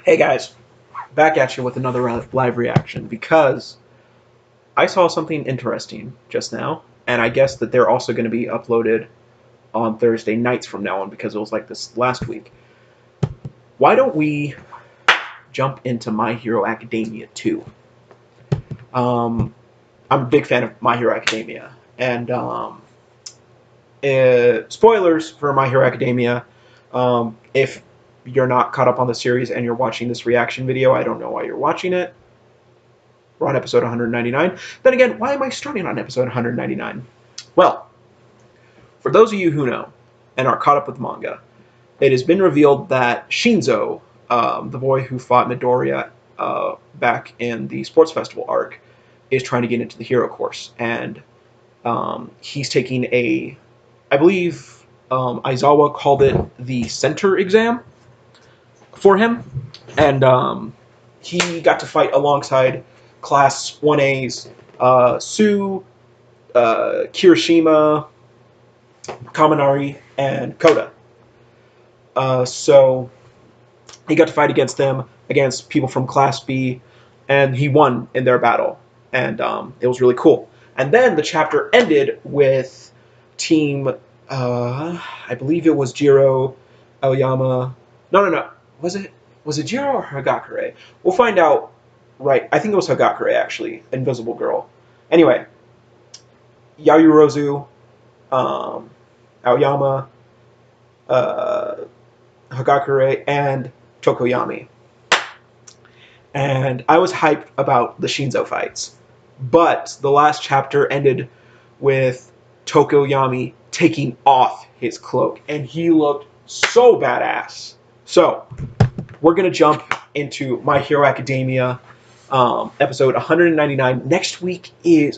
Hey guys, back at you with another live reaction because I saw something interesting just now, and I guess that they're also going to be uploaded on Thursday nights from now on because it was like this last week. Why don't we jump into My Hero Academia 2? Um, I'm a big fan of My Hero Academia, and spoilers for My Hero Academia. If you're not caught up on the series and you're watching this reaction video, I don't know why you're watching it. We're on episode 199. Then again, why am I starting on episode 199? Well, for those of you who know and are caught up with manga, it has been revealed that Shinzo, the boy who fought Midoriya back in the Sports Festival arc, is trying to get into the hero course. And he's taking I believe Aizawa called it the center exam for him. And he got to fight alongside Class 1A's Sue, Kirishima, Kaminari, and Koda. So he got to fight against them, against people from Class B, and he won in their battle. And it was really cool. And then the chapter ended with Team, I believe it was Jiro, Aoyama. No. Was it Jiro or Hagakure? We'll find out. Right, I think it was Hagakure actually, Invisible Girl. Anyway, Yayurozu, Aoyama, uh, Hagakure, and Tokoyami. And I was hyped about the Shinzo fights, but the last chapter ended with Tokoyami taking off his cloak, and he looked so badass. So, we're going to jump into My Hero Academia episode 199.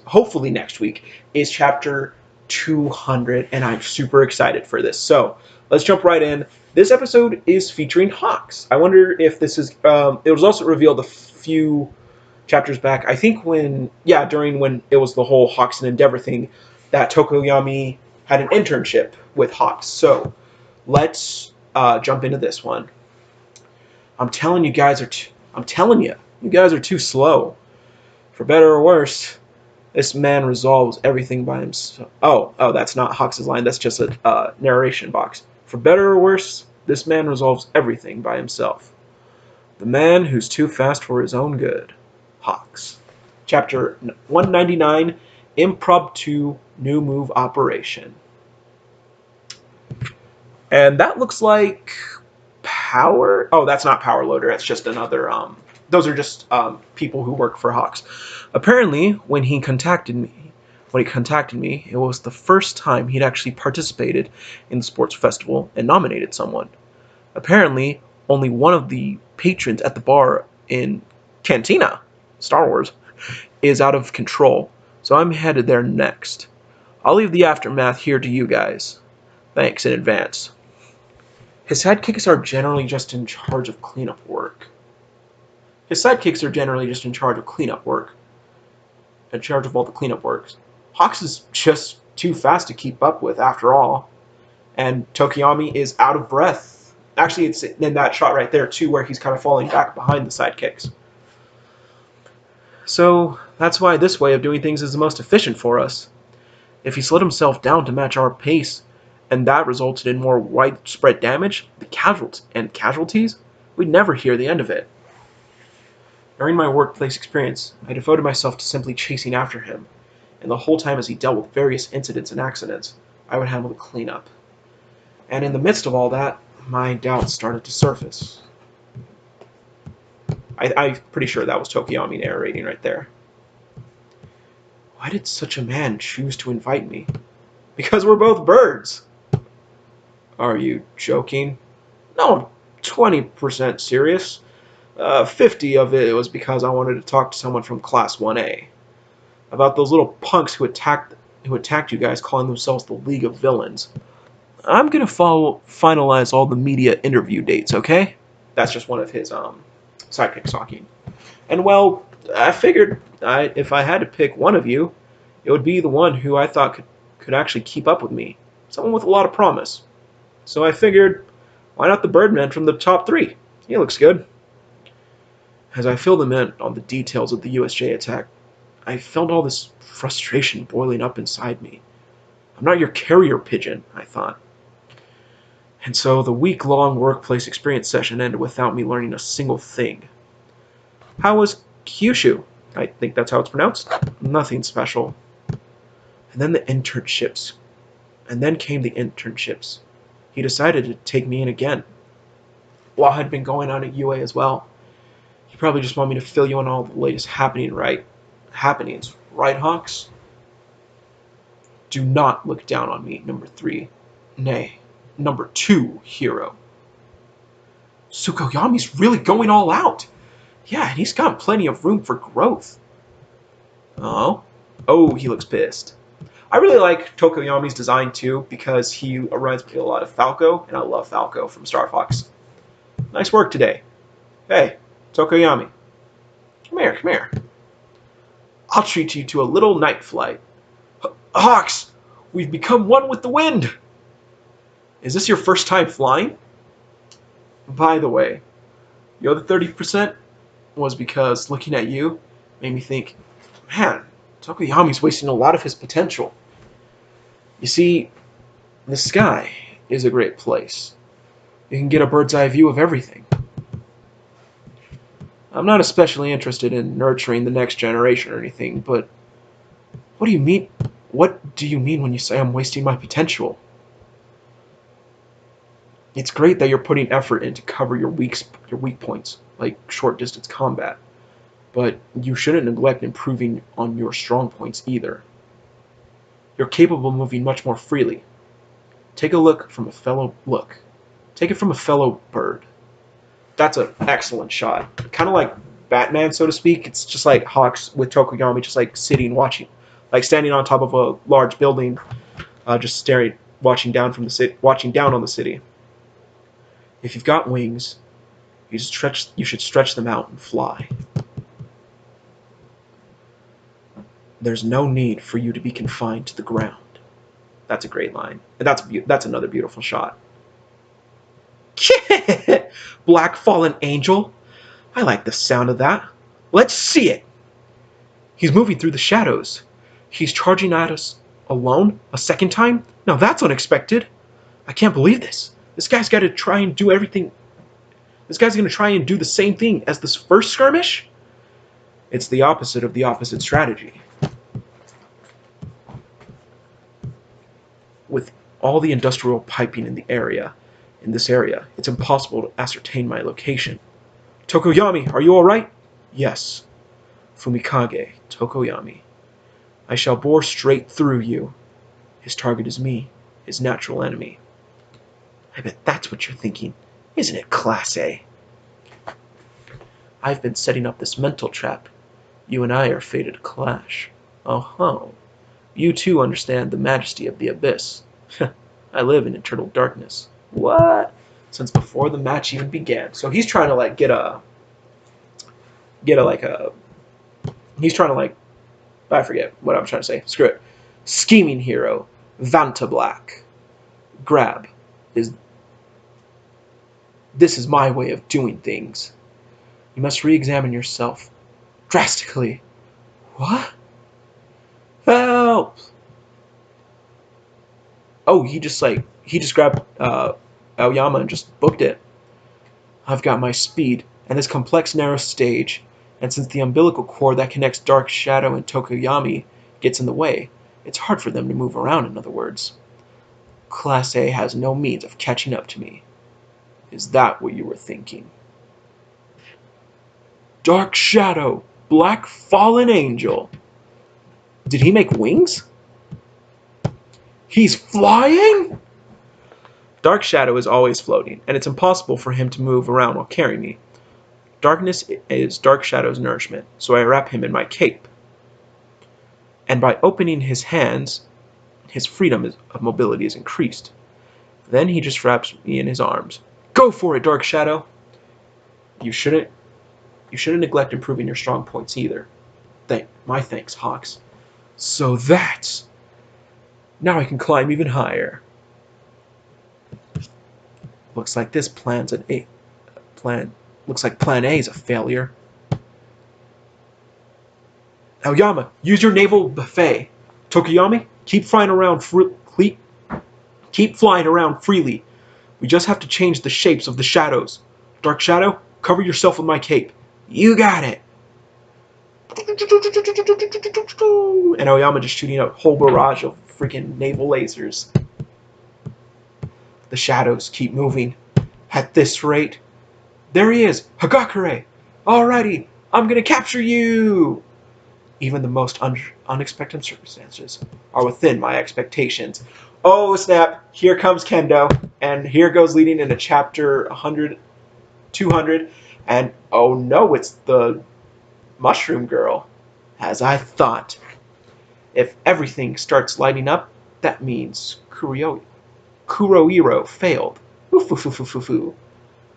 Hopefully next week, is chapter 200, and I'm super excited for this. So, let's jump right in. This episode is featuring Hawks. I wonder if this is, it was also revealed a few chapters back, I think during when it was the whole Hawks and Endeavor thing, that Tokoyami had an internship with Hawks. So, let's jump into this one. I'm telling you guys you guys are too slow. For better or worse, this man resolves everything by himself. Oh, that's not Hawks' line. That's just a narration box. For better or worse, this man resolves everything by himself. The man who's too fast for his own good. Hawks. Chapter 199, Impromptu New Move Operation. And that looks like Power. Oh, that's not Power Loader. That's just another. Those are just people who work for Hawks. Apparently, when he contacted me, it was the first time he'd actually participated in the sports festival and nominated someone. Apparently, only one of the patrons at the bar in Cantina, Star Wars, is out of control, so I'm headed there next. I'll leave the aftermath here to you guys. Thanks in advance. His sidekicks are generally just in charge of cleanup work. In charge of all the cleanup works. Hawks is just too fast to keep up with, after all. And Tokoyami is out of breath. Actually, it's in that shot right there, too, where he's kind of falling back behind the sidekicks. So, that's why this way of doing things is the most efficient for us. If he slowed himself down to match our pace, and that resulted in more widespread damage, the casualties, we'd never hear the end of it. During my workplace experience, I devoted myself to simply chasing after him, and the whole time as he dealt with various incidents and accidents, I would handle the cleanup. And in the midst of all that, my doubts started to surface. I'm pretty sure that was Tokoyami narrating right there. Why did such a man choose to invite me? Because we're both birds. Are you joking? No, 20% serious. 50 of it was because I wanted to talk to someone from Class 1A. About those little punks who attacked you guys, calling themselves the League of Villains. I'm gonna finalize all the media interview dates, okay? That's just one of his sidekicks talking. And well, I figured if I had to pick one of you, it would be the one who I thought could actually keep up with me. Someone with a lot of promise. So I figured, why not the Birdman from the top 3? He looks good. As I filled him in on the details of the USJ attack, I felt all this frustration boiling up inside me. I'm not your carrier pigeon, I thought. And so the week-long workplace experience session ended without me learning a single thing. How was Kyushu? I think that's how it's pronounced. Nothing special. And then the internships. And then came the internships. He decided to take me in again. While I'd been going on at UA as well. He probably just wanted me to fill you in all the latest happenings, right, Hawks? Do not look down on me, number 3. Nay, number 2 hero. Tsukuyomi's really going all out. Yeah, and he's got plenty of room for growth. Oh, he looks pissed. I really like Tokoyami's design too, because he reminds me a lot of Falco, and I love Falco from Star Fox. Nice work today. Hey, Tokoyami. Come here. I'll treat you to a little night flight. Hawks, we've become one with the wind. Is this your first time flying? By the way, the other 30% was because looking at you made me think, man, Tokoyami's wasting a lot of his potential. You see, the sky is a great place. You can get a bird's eye view of everything. I'm not especially interested in nurturing the next generation or anything, but what do you mean? What do you mean when you say I'm wasting my potential? It's great that you're putting effort in to cover your weak points, like short distance combat, but you shouldn't neglect improving on your strong points either. You're capable of moving much more freely. Take it from a fellow bird. That's an excellent shot. Kind of like Batman, so to speak. It's just like Hawks with Tokoyami just like sitting, watching, like standing on top of a large building, just staring, watching down on the city. If you've got wings, you should stretch them out and fly. There's no need for you to be confined to the ground. That's a great line. And that's another beautiful shot. Black fallen angel. I like the sound of that. Let's see it. He's moving through the shadows. He's charging at us alone a second time? Now that's unexpected. I can't believe this. This guy's got to try and do everything. This guy's going to try and do the same thing as this first skirmish? It's the opposite of the opposite strategy. With all the industrial piping in this area, it's impossible to ascertain my location. Tokoyami, are you alright? Yes. Fumikage, Tokoyami. I shall bore straight through you. His target is me, his natural enemy. I bet that's what you're thinking. Isn't it, Class A? I've been setting up this mental trap. You and I are fated to clash. Oh-ho. You too understand the majesty of the abyss. I live in eternal darkness. What? Since before the match even began. So he's trying to like he's trying to like, I forget what I'm trying to say. Screw it. Scheming hero, Vanta Black. Grab. This is my way of doing things. You must re-examine yourself. Drastically. What? Help! Oh, he just grabbed Aoyama and just booked it. I've got my speed and this complex narrow stage, and since the umbilical cord that connects Dark Shadow and Tokoyami gets in the way, it's hard for them to move around, in other words. Class A has no means of catching up to me. Is that what you were thinking? Dark Shadow, Black Fallen Angel. Did he make wings? He's flying? Dark Shadow is always floating, and it's impossible for him to move around while carrying me. Darkness is Dark Shadow's nourishment, so I wrap him in my cape. And by opening his hands, his freedom of mobility is increased. Then he just wraps me in his arms. Go for it, Dark Shadow! You shouldn't neglect improving your strong points either. My thanks, Hawks. So that's... Now I can climb even higher. Looks like Plan A is a failure. Aoyama, use your naval buffet. Tokoyami, keep flying around freely. We just have to change the shapes of the shadows. Dark Shadow, cover yourself with my cape. You got it. And Aoyama just shooting a whole barrage of freaking naval lasers. The shadows keep moving. At this rate, there he is, Hagakure. Alrighty, I'm gonna capture you. Even the most unexpected circumstances are within my expectations. Oh snap, here comes Kendo, and here goes leading into chapter 100, 200, and oh no, it's the Mushroom Girl. As I thought. If everything starts lighting up, that means Kurohiro failed. Oof.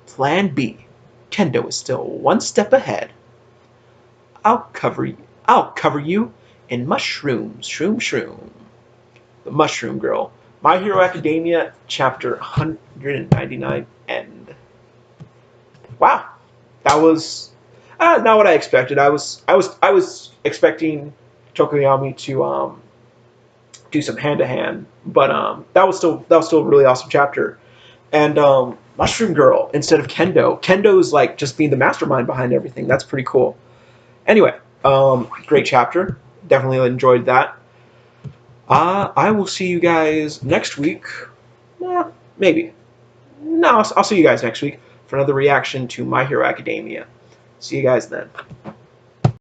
Plan B. Kendo is still one step ahead. I'll cover you in mushrooms. Shroom. The Mushroom Girl. My Hero Academia, chapter 199 end. Wow, that was not what I expected. I was expecting Tokoyami to do some hand to hand, but that was still a really awesome chapter. And Mushroom Girl instead of Kendo. Kendo's like just being the mastermind behind everything. That's pretty cool. Anyway, great chapter. Definitely enjoyed that. I will see you guys next week. Maybe. No, I'll see you guys next week for another reaction to My Hero Academia. See you guys then.